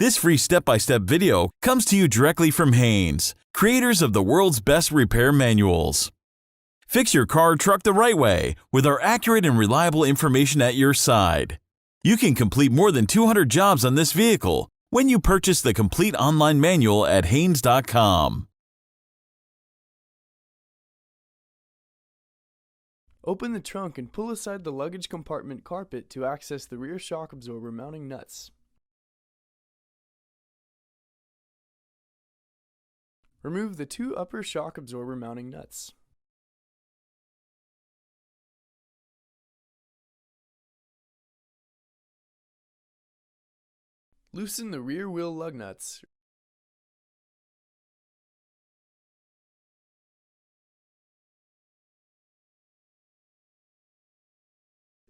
This free step-by-step video comes to you directly from Haynes, creators of the world's best repair manuals. Fix your car or truck the right way with our accurate and reliable information at your side. You can complete more than 200 jobs on this vehicle when you purchase the complete online manual at Haynes.com. Open the trunk and pull aside the luggage compartment carpet to access the rear shock absorber mounting nuts. Remove the two upper shock absorber mounting nuts. Loosen the rear wheel lug nuts.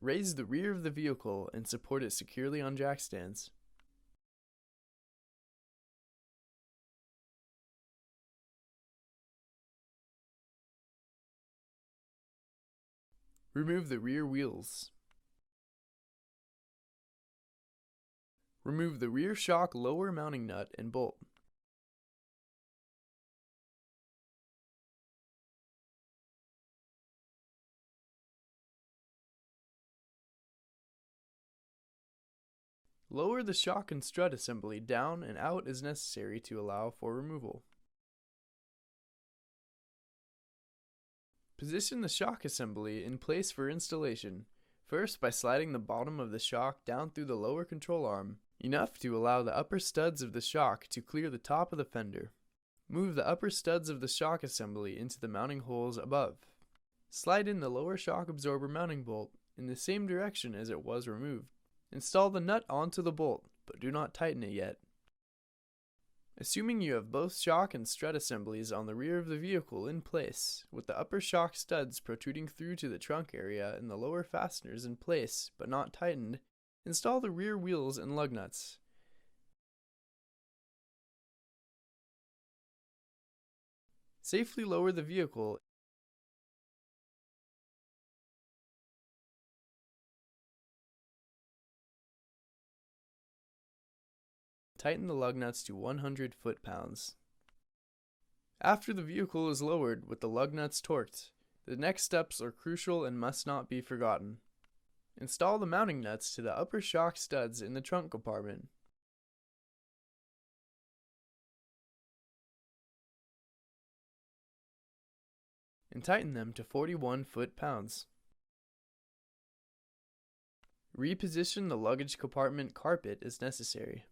Raise the rear of the vehicle and support it securely on jack stands. Remove the rear wheels. Remove the rear shock lower mounting nut and bolt. Lower the shock and strut assembly down and out as necessary to allow for removal. Position the shock assembly in place for installation, first by sliding the bottom of the shock down through the lower control arm, enough to allow the upper studs of the shock to clear the top of the fender. Move the upper studs of the shock assembly into the mounting holes above. Slide in the lower shock absorber mounting bolt in the same direction as it was removed. Install the nut onto the bolt, but do not tighten it yet. Assuming you have both shock and strut assemblies on the rear of the vehicle in place, with the upper shock studs protruding through to the trunk area and the lower fasteners in place but not tightened, install the rear wheels and lug nuts. Safely lower the vehicle. Tighten the lug nuts to 100 foot-pounds. After the vehicle is lowered with the lug nuts torqued, the next steps are crucial and must not be forgotten. Install the mounting nuts to the upper shock studs in the trunk compartment. And tighten them to 41 foot-pounds. Reposition the luggage compartment carpet as necessary.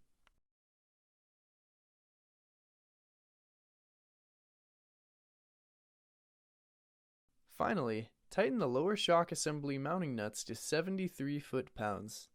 Finally, tighten the lower shock assembly mounting nuts to 73 foot-pounds.